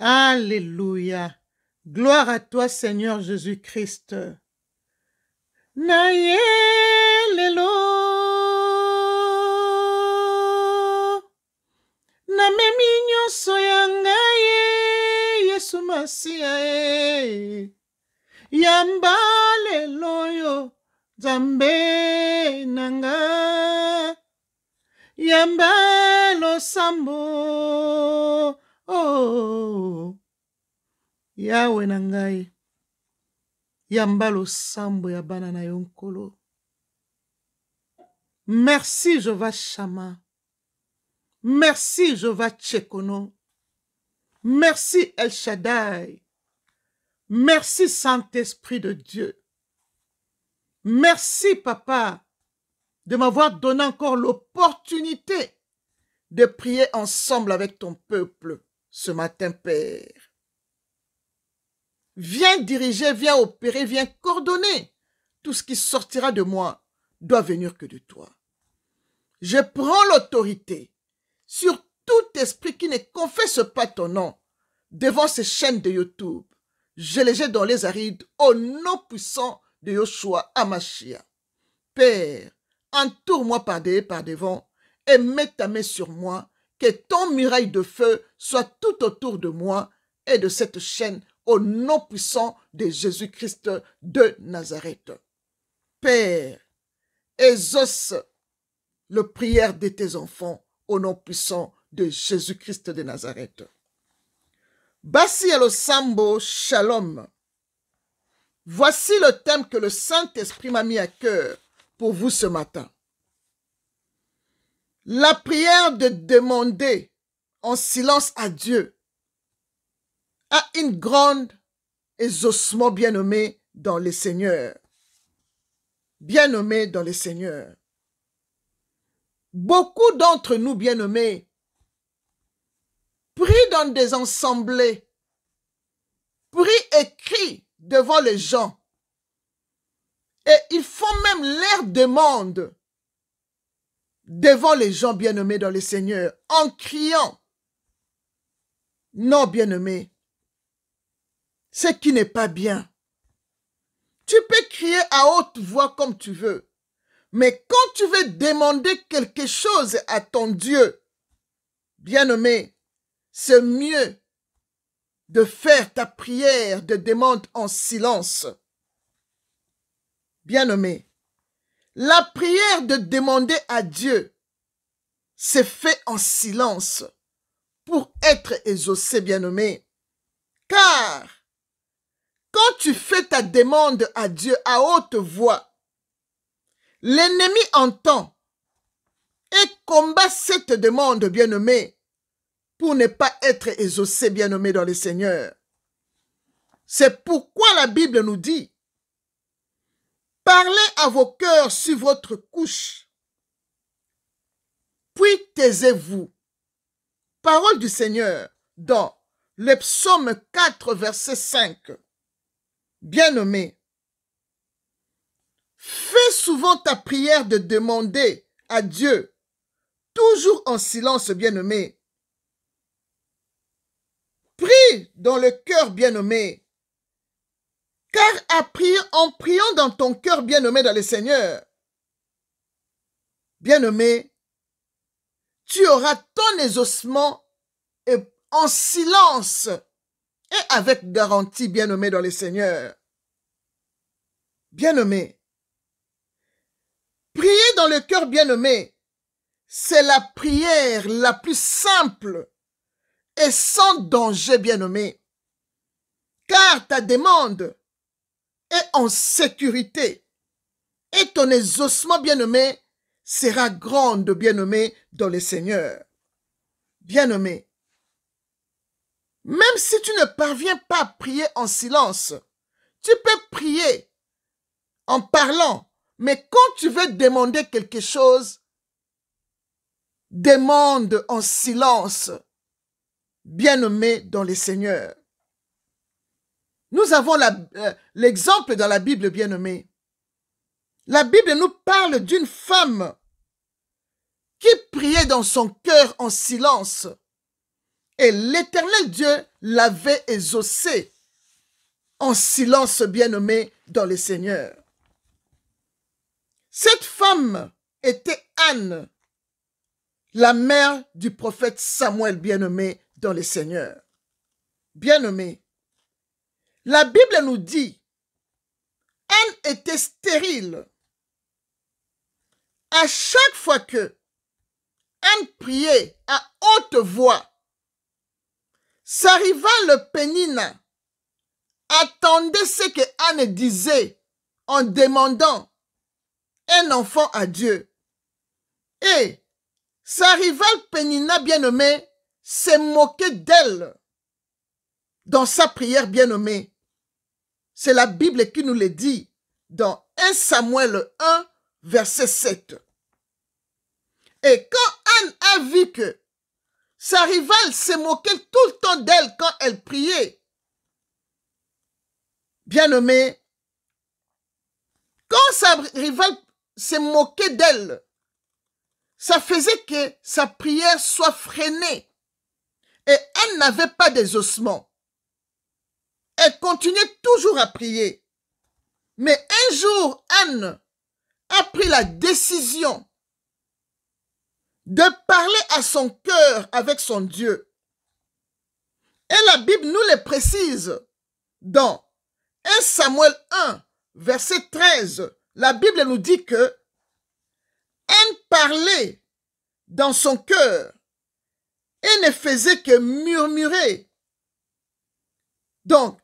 Alléluia. Gloire à toi, Seigneur Jésus-Christ. Naye lelo namemi nyonso ya ngai Yesu Masiya yamba lelo yo Nzambe nanga yamba losambo oh Yawe na ngai yamba losambo ya bana na yo nkolo. Merci Jehovah Shammah. Merci Jehovah Tchekono. Merci El Shaddai. Merci Saint-Esprit de Dieu. Merci Papa de m'avoir donné encore l'opportunité de prier ensemble avec ton peuple ce matin, Père. Viens diriger, viens opérer, viens coordonner. Tout ce qui sortira de moi doit venir que de toi. Je prends l'autorité sur tout esprit qui ne confesse pas ton nom devant ces chaînes de YouTube. Je les jette dans les arides au nom puissant de Yoshua Hamashia. Père, entoure-moi par derrière, par devant et mets ta main sur moi, que ton muraille de feu soit tout autour de moi et de cette chaîne au nom puissant de Jésus-Christ de Nazareth. Père, exauce le prière de tes enfants au nom puissant de Jésus-Christ de Nazareth. Basi Alosambo, Shalom. Voici le thème que le Saint-Esprit m'a mis à cœur pour vous ce matin. La prière de demander en silence à Dieu a une grande exaucement bien-nommé dans les Seigneurs. Bien-nommé dans les Seigneurs. Beaucoup d'entre nous, bien-nommés, prient dans des assemblées, prient et crient devant les gens. Et ils font même leurs demandes devant les gens bien-nommés dans les Seigneurs, en criant. Non, bien-nommés, ce qui n'est pas bien. Tu peux crier à haute voix comme tu veux, mais quand tu veux demander quelque chose à ton Dieu, bien-nommé, c'est mieux de faire ta prière de demande en silence. Bien-nommé, la prière de demander à Dieu, c'est fait en silence pour être exaucé, bien-nommé. Car quand tu fais ta demande à Dieu à haute voix, l'ennemi entend et combat cette demande, bien-nommé, pour ne pas être exaucé, bien-nommé dans le Seigneur. C'est pourquoi la Bible nous dit, parlez à vos cœurs sur votre couche, puis taisez-vous. Parole du Seigneur dans le psaume 4, verset 5. Bien-nommé, fais souvent ta prière de demander à Dieu, toujours en silence, bien-nommé. Prie dans le cœur, bien-nommé, car en priant dans ton cœur, bien-nommé dans le Seigneur, bien-nommé, tu auras ton exaucement en silence et avec garantie, bien-nommé dans le Seigneur. Bien-nommé, prier dans le cœur, bien-nommé, c'est la prière la plus simple et sans danger, bien-nommé, car ta demande est en sécurité et ton exaucement, bien-nommé, sera grande, bien-nommé, dans le Seigneur. Bien-nommé, même si tu ne parviens pas à prier en silence, tu peux prier en parlant, mais quand tu veux demander quelque chose, demande en silence, bien-nommé dans le Seigneur. Nous avons l'exemple dans la Bible, bien-nommé. La Bible nous parle d'une femme qui priait dans son cœur en silence Et l'Éternel Dieu l'avait exaucé en silence, bien-aimé, dans le Seigneur. Cette femme était Anne, la mère du prophète Samuel, bien-aimé, dans le Seigneur. Bien-aimé, la Bible nous dit, Anne était stérile. À chaque fois que Anne priait à haute voix, sa rivale Pénina attendait ce que Anne disait en demandant un enfant à Dieu. Et sa rivale Pénina, bien-aimée, s'est moquée d'elle dans sa prière, bien-aimée. C'est la Bible qui nous le dit dans 1 Samuel 1, verset 7. Et quand Anne a vu que sa rivale se moquait tout le temps d'elle quand elle priait, bien-aimée, quand sa rivale se moquait d'elle, ça faisait que sa prière soit freinée. Et elle n'avait pas d'exaucement. Elle continuait toujours à prier. Mais un jour, Anne a pris la décision de parler à son cœur avec son Dieu. Et la Bible nous le précise dans 1 Samuel 1, verset 13. La Bible nous dit que Anne parlait dans son cœur et ne faisait que murmurer. Donc,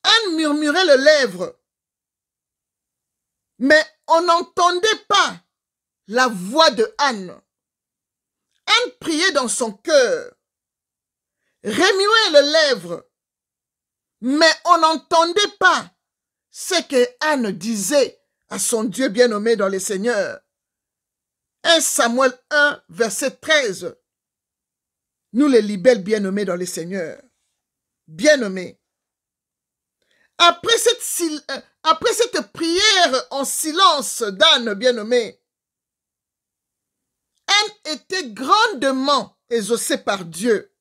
Anne murmurait les lèvres, mais on n'entendait pas la voix de Anne. Anne priait dans son cœur, remuait les lèvres, mais on n'entendait pas ce que Anne disait à son Dieu bien-aimé dans le Seigneur. 1 Samuel 1, verset 13. Nous les libelles bien-aimés dans le Seigneur. Bien-aimés. Après cette prière en silence d'Anne bien-aimée, Anne était grandement exaucée par Dieu.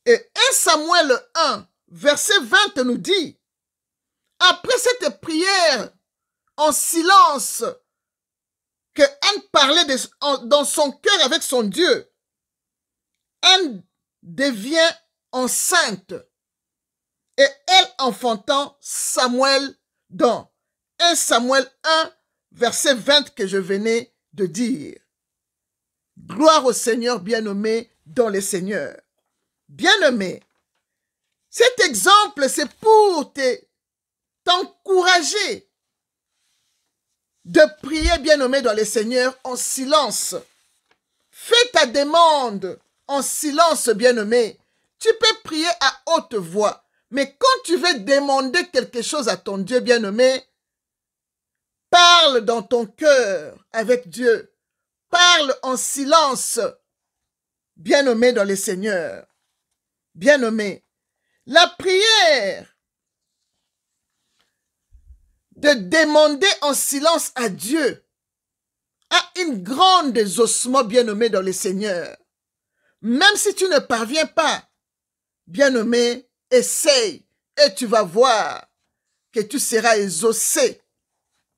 Et 1 Samuel 1, verset 20 nous dit, après cette prière en silence que Anne parlait dans son cœur avec son Dieu, Anne devient enceinte et elle enfantant Samuel dans 1 Samuel 1, verset 20 que je venais de dire. Gloire au Seigneur bien-aimé dans le Seigneur. Bien-aimé, cet exemple, c'est pour t'encourager de prier bien-aimé dans le Seigneur en silence. Fais ta demande en silence, bien-aimé. Tu peux prier à haute voix. Mais quand tu veux demander quelque chose à ton Dieu bien-aimé, parle dans ton cœur avec Dieu. Parle en silence, bien-aimé dans le Seigneur. Bien-aimé, la prière de demander en silence à Dieu a une grande exaucement, bien-aimé dans le Seigneur. Même si tu ne parviens pas, bien-aimé, essaye et tu vas voir que tu seras exaucé,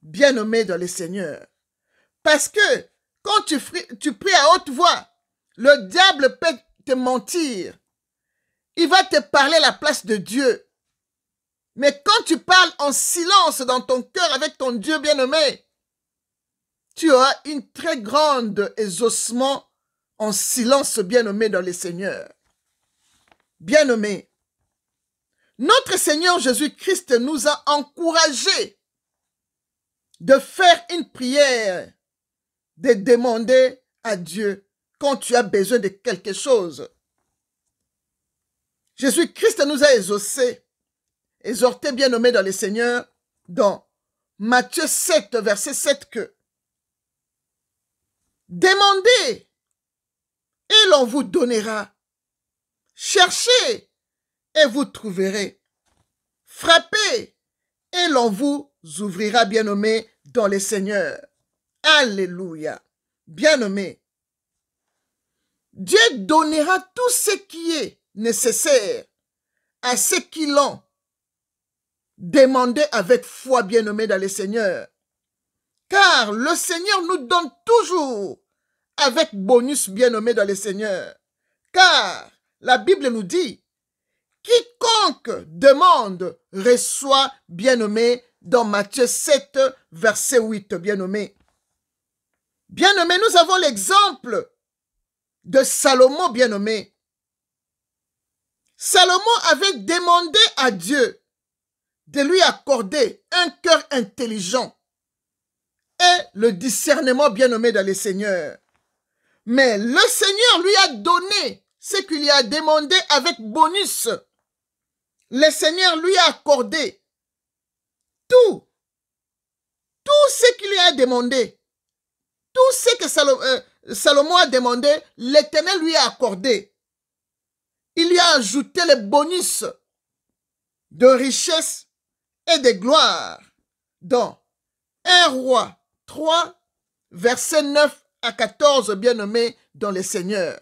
bien-aimé dans le Seigneur. Parce que quand tu pries à haute voix, le diable peut te mentir. Il va te parler à la place de Dieu. Mais quand tu parles en silence dans ton cœur avec ton Dieu bien-aimé, tu auras une très grande exaucement en silence, bien-aimé dans le Seigneur. Bien-aimé, notre Seigneur Jésus-Christ nous a encouragés de faire une prière, de demander à Dieu quand tu as besoin de quelque chose. Jésus-Christ nous a exhortés bien-aimés dans le Seigneur, dans Matthieu 7, verset 7, que demandez et l'on vous donnera. Cherchez et vous trouverez. Frappez et l'on vous ouvrira, bien-aimés dans le Seigneur. Alléluia. Bien-aimés, Dieu donnera tout ce qui est nécessaire à ceux qui l'ont demandé avec foi, bien-aimés dans le Seigneur. Car le Seigneur nous donne toujours avec bonus, bien-aimés dans le Seigneur. Car la Bible nous dit, quiconque demande reçoit, bien-aimé, dans Matthieu 7, verset 8, bien-aimé. Bien-aimé, nous avons l'exemple de Salomon, bien-aimé. Salomon avait demandé à Dieu de lui accorder un cœur intelligent et le discernement, bien-aimé dans le Seigneur. Mais le Seigneur lui a donné ce qu'il lui a demandé avec bonus. Le Seigneur lui a accordé tout ce qu'il lui a demandé. Tout ce que Salomon a demandé, l'Éternel lui a accordé. Il lui a ajouté les bonus de richesse et de gloire dans 1 Roi 3, versets 9 à 14, bien-aimés dans le Seigneur.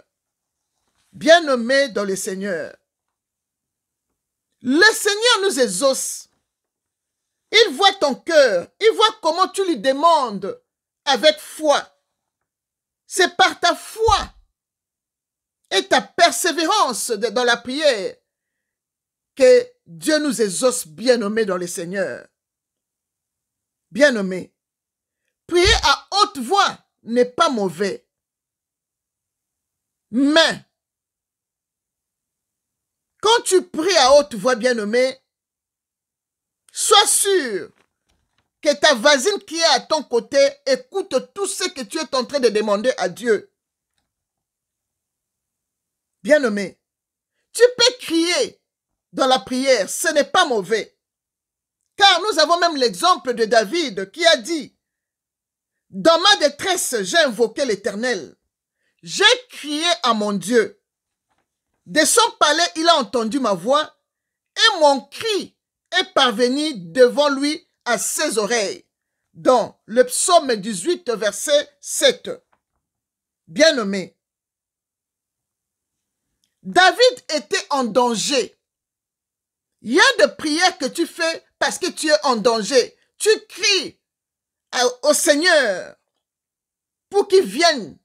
Bien-aimés dans le Seigneur. Le Seigneur nous exauce. Il voit ton cœur. Il voit comment tu lui demandes avec foi. C'est par ta foi et ta persévérance dans la prière que Dieu nous exauce, bien-aimés dans le Seigneur. Bien-aimés, prier à haute voix n'est pas mauvais. Mais, quand tu pries à haute voix, bien-aimé, sois sûr que ta voisine qui est à ton côté écoute tout ce que tu es en train de demander à Dieu. Bien-aimé, tu peux crier dans la prière, ce n'est pas mauvais. Car nous avons même l'exemple de David qui a dit, « Dans ma détresse, j'ai invoqué l'Éternel. J'ai crié à mon Dieu. De son palais, il a entendu ma voix et mon cri est parvenu devant lui à ses oreilles. » Dans le psaume 18, verset 7. Bien-aimé, David était en danger. Il y a des prières que tu fais parce que tu es en danger. Tu cries au Seigneur pour qu'il vienne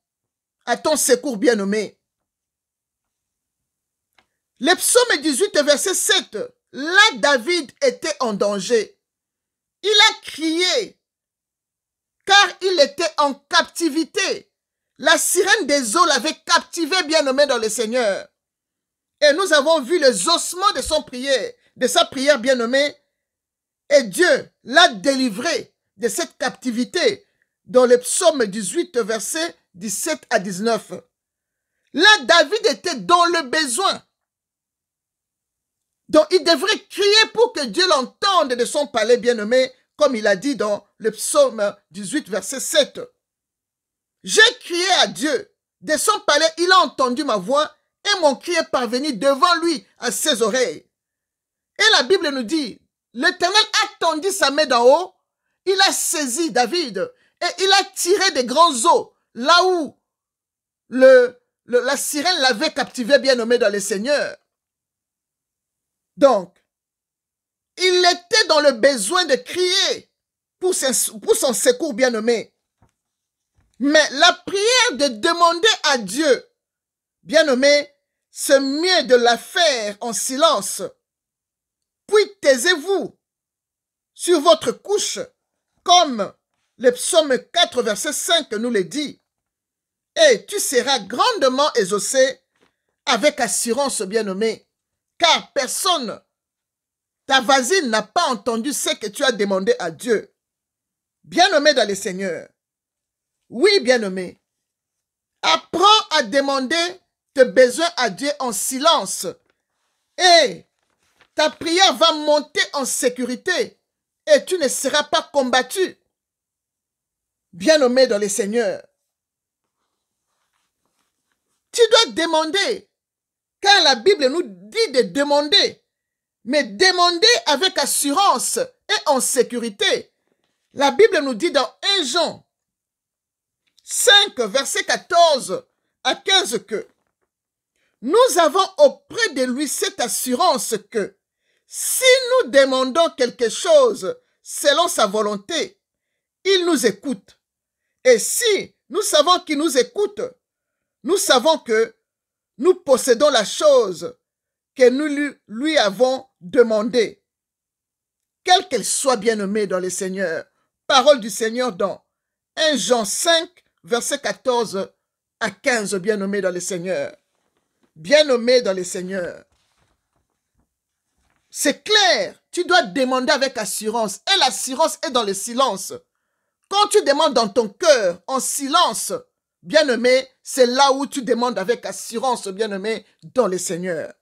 à ton secours, bien-aimé. Le psaume 18, verset 7. Là, David était en danger. Il a crié car il était en captivité. La sirène des eaux l'avait captivé, bien-aimé dans le Seigneur. Et nous avons vu les ossements de sa prière, bien-aimée. Et Dieu l'a délivré de cette captivité dans le psaume 18, versets 17 à 19. Là, David était dans le besoin. Donc, il devrait crier pour que Dieu l'entende de son palais, bien-aimé, comme il a dit dans le psaume 18, verset 7. J'ai crié à Dieu. De son palais, il a entendu ma voix et mon cri est parvenu devant lui à ses oreilles. Et la Bible nous dit, l'Éternel a tendu sa main d'en haut, il a saisi David et il a tiré des grands os là où la sirène l'avait captivé, bien-aimé dans le Seigneur. Donc, il était dans le besoin de crier pour son secours, bien-aimé. Mais la prière de demander à Dieu, bien-aimé, c'est mieux de la faire en silence. Puis taisez-vous sur votre couche, comme le psaume 4, verset 5 nous le dit. Et tu seras grandement exaucé avec assurance, bien-aimé, car personne, ta voisine n'a pas entendu ce que tu as demandé à Dieu. Bien-aimé dans le Seigneur, oui, bien-aimé, apprends à demander tes besoins à Dieu en silence et ta prière va monter en sécurité et tu ne seras pas combattu. Bien-aimé dans le Seigneur, tu dois demander, car la Bible nous dit de demander, mais demander avec assurance et en sécurité. La Bible nous dit dans 1 Jean 5, verset 14 à 15 que nous avons auprès de lui cette assurance que si nous demandons quelque chose selon sa volonté, il nous écoute. Et si nous savons qu'il nous écoute, nous savons que nous possédons la chose que nous lui avons demandée. Quelle qu'elle soit, bien-aimée dans le Seigneur. Parole du Seigneur dans 1 Jean 5, verset 14 à 15, bien-aimé dans le Seigneur. Bien-aimé dans le Seigneur. C'est clair, tu dois demander avec assurance. Et l'assurance est dans le silence. Quand tu demandes dans ton cœur, en silence, bien-aimé, c'est là où tu demandes avec assurance, bien-aimé, dans le Seigneur.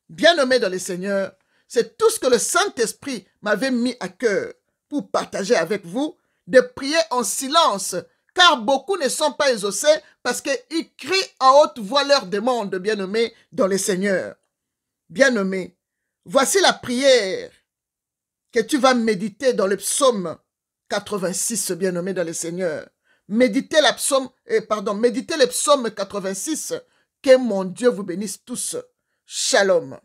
Bien-aimé dans le Seigneur, c'est tout ce que le Saint-Esprit m'avait mis à cœur pour partager avec vous, de prier en silence, car beaucoup ne sont pas exaucés parce qu'ils crient à haute voix leur demande, bien-aimé, dans le Seigneur. Bien-aimé, voici la prière que tu vas méditer dans le psaume 86, bien-aimé dans le Seigneur. Méditez le psaume 86. Que mon Dieu vous bénisse tous. Shalom.